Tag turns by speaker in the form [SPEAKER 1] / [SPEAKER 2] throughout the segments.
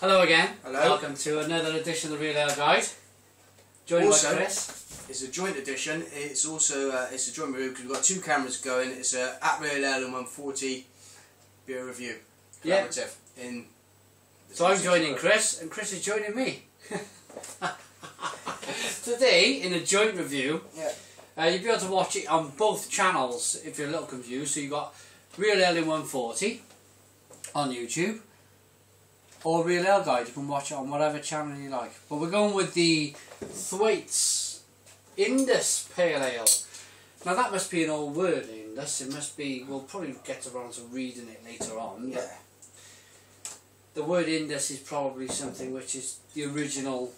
[SPEAKER 1] Hello again.
[SPEAKER 2] Hello.
[SPEAKER 1] Welcome to another edition of the Real Ale Guide. Joined by Chris.
[SPEAKER 2] It's a joint edition. It's also it's a joint review because we've got two cameras going. It's a at Real Ale and 140 beer review. Collaborative. In
[SPEAKER 1] so I'm joining Chris, and Chris is joining me. Today, in a joint review, you'll be able to watch it on both channels if you're a little confused. So you've got Real Ale in 140 on YouTube, or Real Ale Guide. You can watch it on whatever channel you like. But we're going with the Thwaites INDUS Pale Ale. Now that must be an old word, INDUS. It must be, we'll probably get around to reading it later on.
[SPEAKER 2] Yeah.
[SPEAKER 1] The word INDUS is probably something which is the original.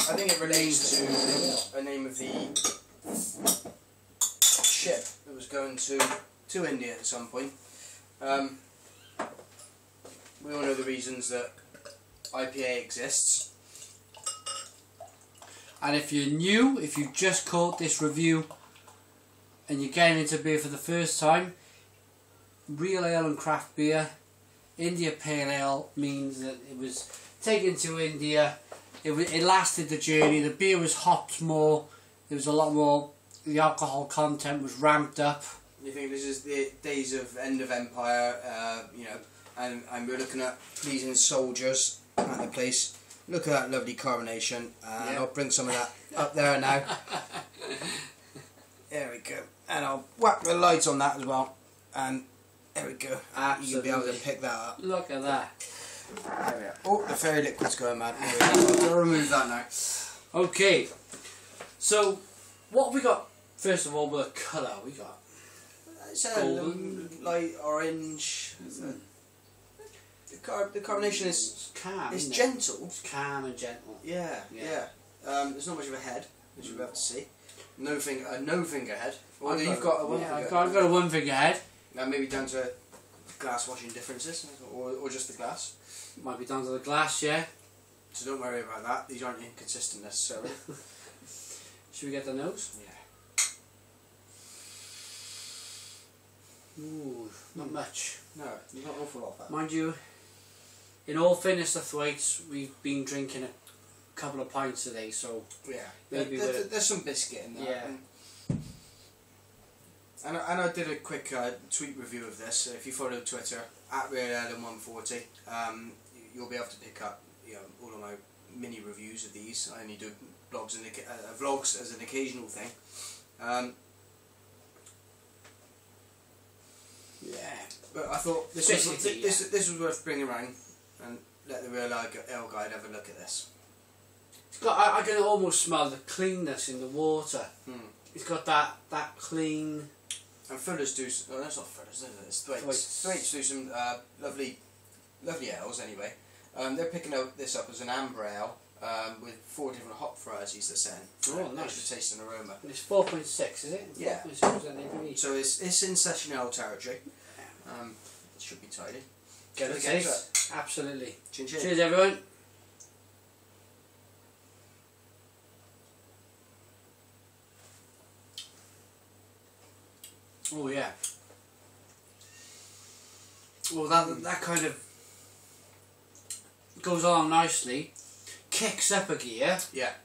[SPEAKER 2] I think it relates to a name of the ship that was going to India at some point. We all know the reasons that IPA exists.
[SPEAKER 1] And if you're new, if you just caught this review and you're getting into beer for the first time, real ale and craft beer, India Pale Ale means that it was taken to India, it lasted the journey, the beer was hopped more, there was a lot more, the alcohol content was ramped up.
[SPEAKER 2] You think this is the days of end of empire, you know, and we're looking at pleasing soldiers at the place. Look at that lovely carbonation, and I'll bring some of that up there now. There we go, and I'll whack the lights on that as well, and there we go.
[SPEAKER 1] Absolutely.
[SPEAKER 2] You'll be able to pick that up.
[SPEAKER 1] Look at that.
[SPEAKER 2] There we are. Oh, the fairy liquid's going mad. There we go. I'll remove that now.
[SPEAKER 1] Okay, so what have we got? First of all, with a colour, we got
[SPEAKER 2] it's a light orange. The carbonation is
[SPEAKER 1] calm.
[SPEAKER 2] It's gentle.
[SPEAKER 1] It's calm and gentle.
[SPEAKER 2] Yeah. There's not much of a head, as you'll be able to see. No finger head. Although you've got a one finger.
[SPEAKER 1] I've got a one finger head.
[SPEAKER 2] Now maybe down to glass washing differences, or just the glass.
[SPEAKER 1] Might be down to the glass, yeah.
[SPEAKER 2] So don't worry about that. These aren't inconsistent necessarily.
[SPEAKER 1] Should we get the nose?
[SPEAKER 2] Yeah.
[SPEAKER 1] Ooh, not much.
[SPEAKER 2] No, not an awful lot of that.
[SPEAKER 1] Mind you, in all fairness to Thwaites, we've been drinking a couple of pints today, so
[SPEAKER 2] yeah,
[SPEAKER 1] maybe
[SPEAKER 2] there's some biscuit in there.
[SPEAKER 1] Yeah.
[SPEAKER 2] And I did a quick tweet review of this. If you follow Twitter at Real Ale 140, you'll be able to pick up all of my mini reviews of these. I only do blogs and vlogs as an occasional thing.
[SPEAKER 1] Yeah.
[SPEAKER 2] But I thought this was worth bringing around and let the Real Ale Guide have a look at this.
[SPEAKER 1] It's got. I can almost smell the cleanness in the water. It's got that clean.
[SPEAKER 2] And Fuller's do. Oh, that's not Fuller's, is it? It's Thwaites. Thwaites do some lovely ales anyway. They're picking this up as an amber ale with 4 different hop varieties they're saying.
[SPEAKER 1] Oh, nice.
[SPEAKER 2] Extra taste and aroma.
[SPEAKER 1] And it's 4.6, is it?
[SPEAKER 2] Yeah.
[SPEAKER 1] 4.6%.
[SPEAKER 2] So it's in sessional territory. It should be tidy.
[SPEAKER 1] Get a taste. Absolutely.
[SPEAKER 2] Chin chin.
[SPEAKER 1] Cheers, everyone. Oh yeah. Well, that kind of goes on nicely, kicks up a gear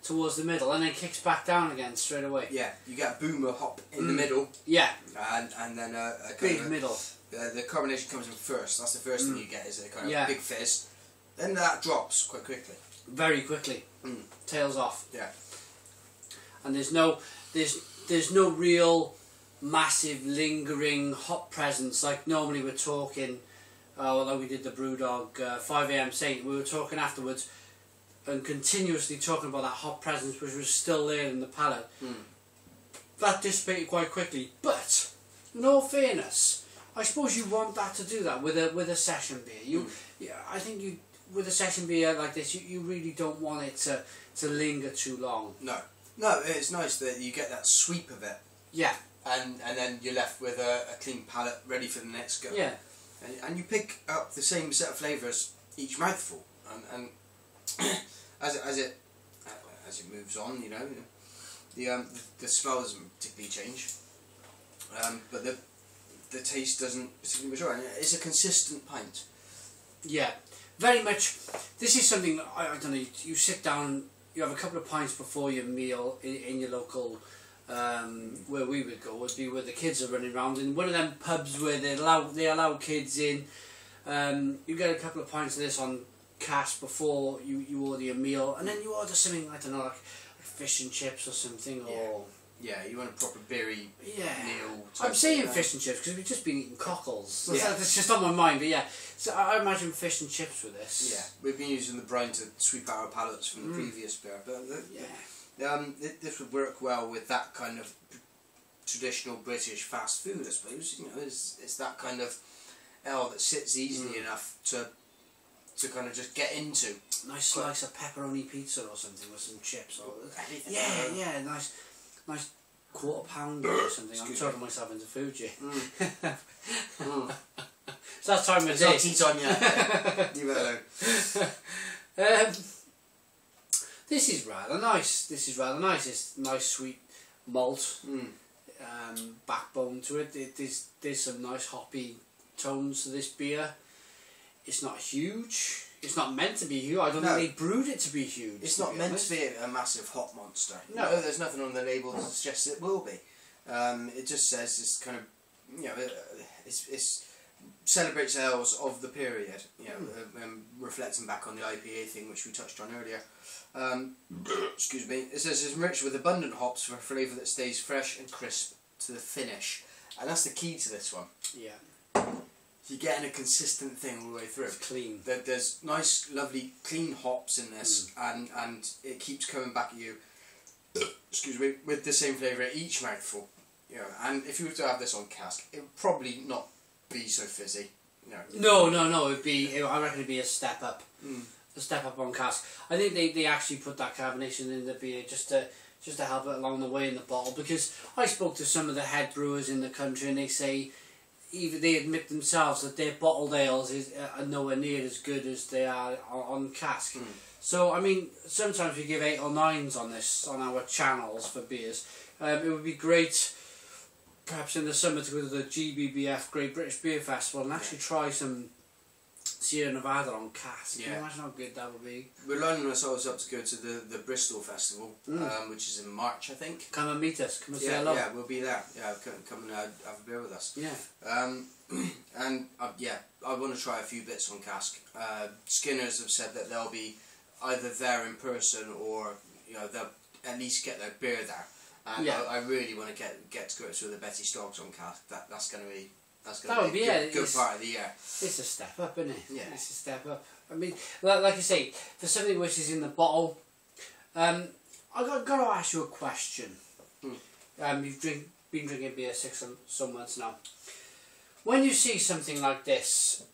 [SPEAKER 1] towards the middle, and then kicks back down again straight away.
[SPEAKER 2] Yeah, you get a boomer hop in the middle.
[SPEAKER 1] Yeah.
[SPEAKER 2] And then a
[SPEAKER 1] big middle.
[SPEAKER 2] The carbonation comes in first. That's the first thing you get, is a kind of big fizz. Then that drops quite quickly. Very
[SPEAKER 1] quickly. Tails off.
[SPEAKER 2] Yeah.
[SPEAKER 1] And there's no real massive lingering hop presence like normally we're talking. Although we did the Brewdog 5 AM Saint, we were talking afterwards and continuously talking about that hop presence which was still there in the palate. That dissipated quite quickly, but in all fairness, I suppose you want that to do that with a session beer. I think with a session beer like this, you really don't want it to linger too long. No, it's nice that you get that sweep of it. Yeah. And then you're left with a clean palate ready for the next go. Yeah. And you pick up the same set of flavours each mouthful, and as it moves on, the smell doesn't particularly change, but the taste doesn't particularly mature. And it's a consistent pint. Yeah, very much. This is something I don't know. You sit down, you have a couple of pints before your meal in your local. Where we would go would be where the kids are running around in one of them pubs where they allow kids in. You get a couple of pints of this on cash before you order your meal, and then you order something, I don't know, like fish and chips or something, or
[SPEAKER 2] you want a proper beery meal.
[SPEAKER 1] I'm saying fish and chips because we've just been eating cockles. That's just on my mind, but yeah. So I imagine fish and chips with this.
[SPEAKER 2] Yeah, we've been using the brine to sweep out our palates from the previous beer, but this would work well with that kind of traditional British fast food, I suppose. You know, it's that kind of ale that sits easily enough to kind of just get into.
[SPEAKER 1] Nice slice of pepperoni pizza or something with some chips or
[SPEAKER 2] anything.
[SPEAKER 1] Nice quarter pounder or something. I'm talking myself into food, yeah. It's that time of day.
[SPEAKER 2] It's not tea time yet. Leave it alone.
[SPEAKER 1] This is rather nice. It's nice sweet malt backbone to it. There's some nice hoppy tones to this beer. It's not huge. It's not meant to be huge. I don't think they brewed it to be huge.
[SPEAKER 2] It's not meant to be a massive hot monster.
[SPEAKER 1] No,
[SPEAKER 2] there's nothing on the label that suggests it will be. It just says it's kind of, you know, it's celebrates ales of the period. You know, reflecting back on the IPA thing which we touched on earlier. Excuse me. It says it's enriched with abundant hops for a flavour that stays fresh and crisp to the finish, and that's the key to this one.
[SPEAKER 1] Yeah.
[SPEAKER 2] You're getting a consistent thing all the way through.
[SPEAKER 1] It's clean.
[SPEAKER 2] There's nice, lovely, clean hops in this, and it keeps coming back at you. Excuse me, with the same flavour at each mouthful. You know, and if you were to have this on cask, it would probably not be so fizzy. No.
[SPEAKER 1] It'd be. I reckon it'd be a step up. A step up on cask. I think they actually put that carbonation in the beer just to help it along the way in the bottle, because I spoke to some of the head brewers in the country and they say. Even they admit themselves that their bottled ales are nowhere near as good as they are on cask. So I mean, sometimes we give 8 or 9s on this on our channels for beers. It would be great, perhaps in the summer, to go to the GBBF Great British Beer Festival and actually try some Sierra Nevada on cask. Can you imagine how good that would be?
[SPEAKER 2] We're lining ourselves up to go to the Bristol Festival, which is in March, I think.
[SPEAKER 1] Come and meet us. Come and say hello.
[SPEAKER 2] Yeah, we'll be there. Yeah, come and have a beer with us.
[SPEAKER 1] Yeah.
[SPEAKER 2] And I want to try a few bits on cask. Skinners have said that they'll be either there in person or they'll at least get their beer there. And I really want to get to grips with the Betty Stoggs on cask. That's going to be. That would be a good part of the year.
[SPEAKER 1] It's a step up, isn't it?
[SPEAKER 2] Yeah.
[SPEAKER 1] It's a step up. I mean, like I say, for something which is in the bottle, I've got to ask you a question. You've been drinking beer some months now. When you see something like this,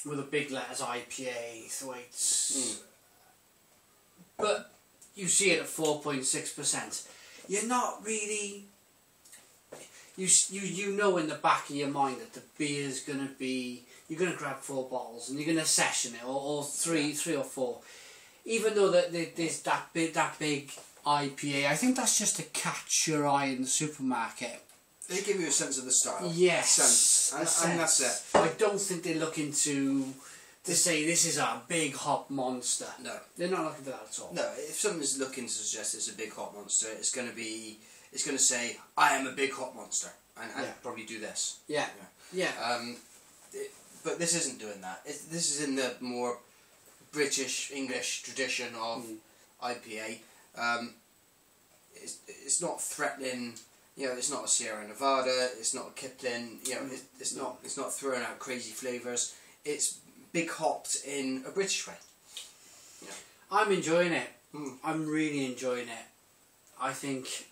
[SPEAKER 1] with the big letters IPA, Thwaites, but you see it at 4.6%, you're not really... You know in the back of your mind that the beer's going to be... You're going to grab 4 bottles and you're going to session it, or three or 4. Even though there's that big IPA, I think that's just to catch your eye in the supermarket.
[SPEAKER 2] They give you a sense of the style.
[SPEAKER 1] Yes.
[SPEAKER 2] Sense. And that's it.
[SPEAKER 1] I don't think they're looking to say this is a big hop monster.
[SPEAKER 2] No.
[SPEAKER 1] They're not looking for that at all.
[SPEAKER 2] No, if someone's looking to suggest it's a big hop monster, it's going to say, I am a big hop monster, and probably do this.
[SPEAKER 1] Yeah.
[SPEAKER 2] But this isn't doing that. This is in the more British, English tradition of IPA. It's not threatening, it's not a Sierra Nevada, it's not a Kipling, it's not throwing out crazy flavours. It's big hopped in a British way.
[SPEAKER 1] I'm enjoying it. I'm really enjoying it. I think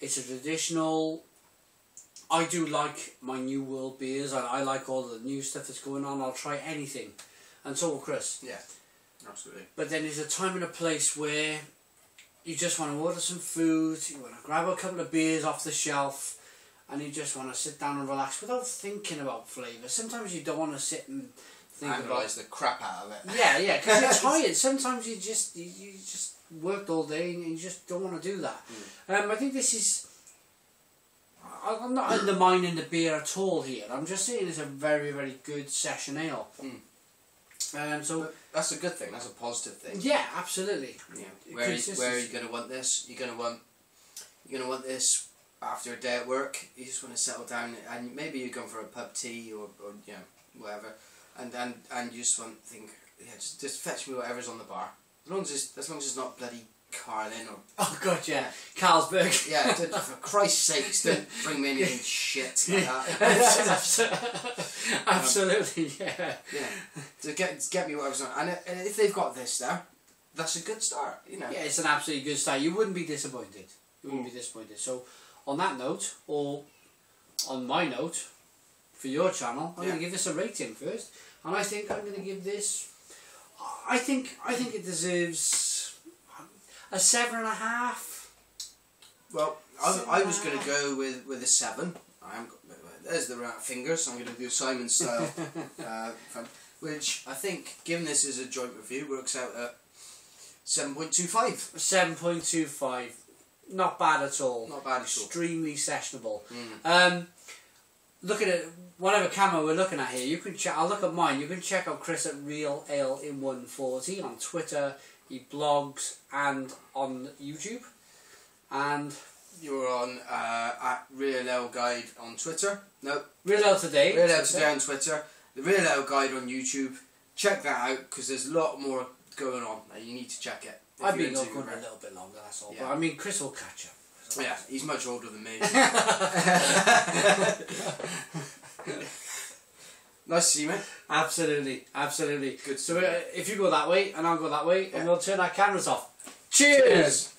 [SPEAKER 1] it's a traditional... I do like my New World beers. I like all the new stuff that's going on. I'll try anything. And so will Chris.
[SPEAKER 2] Yeah, absolutely.
[SPEAKER 1] But then there's a time and a place where you just want to order some food, you want to grab a couple of beers off the shelf, and you just want to sit down and relax without thinking about flavour. Sometimes you don't want to sit and think
[SPEAKER 2] analyse the crap out of it.
[SPEAKER 1] Yeah, because you're tired. Sometimes you just worked all day and you just don't want to do that. I think this is... I'm not undermining the beer at all here. I'm just saying it's a very, very good session ale. So
[SPEAKER 2] that's a good thing. That's a positive thing.
[SPEAKER 1] Yeah, absolutely.
[SPEAKER 2] Yeah. Where are you going to want this? You're going to want this after a day at work. You just want to settle down, and maybe you're going for a pub tea or you know, whatever, and you just want to think, yeah, just fetch me whatever's on the bar. As long as it's not bloody Carlin or...
[SPEAKER 1] Oh god, yeah. Carlsberg.
[SPEAKER 2] Yeah, for Christ's sakes, don't bring me anything shit like that.
[SPEAKER 1] Absolutely, yeah.
[SPEAKER 2] Yeah. To get me whatever's on. And if they've got this there, that's a good start, you know.
[SPEAKER 1] Yeah, it's an absolutely good start. You wouldn't be disappointed. So, on that note, or on my note, for your channel, I'm going to give this a rating first. And I think I'm going to give this... I think it deserves a 7.5.
[SPEAKER 2] Well, I was going to go with a 7. There's the right finger, so I'm going to do Simon style, which I think, given this is a joint review, works out at 7.25.
[SPEAKER 1] 7.25. Not bad at all.
[SPEAKER 2] Not bad at all.
[SPEAKER 1] Extremely sessionable. Look at it. Whatever camera we're looking at here, you can check. I'll look at mine. You can check out Chris at Real Ale in 140 on Twitter. He blogs and on YouTube. And
[SPEAKER 2] you're on at Real Ale Guide on Twitter. No,
[SPEAKER 1] Real Ale Today.
[SPEAKER 2] Real Ale Today on Twitter. The Real Ale Guide on YouTube. Check that out because there's a lot more going on. You need to check it.
[SPEAKER 1] I've been going a little bit longer. That's all. Yeah. But I mean, Chris will catch up.
[SPEAKER 2] Yeah, he's much older than me. Nice to see you, mate.
[SPEAKER 1] Absolutely, absolutely.
[SPEAKER 2] Good.
[SPEAKER 1] So if you go that way and I'll go that way, and we'll turn our cameras off. Cheers.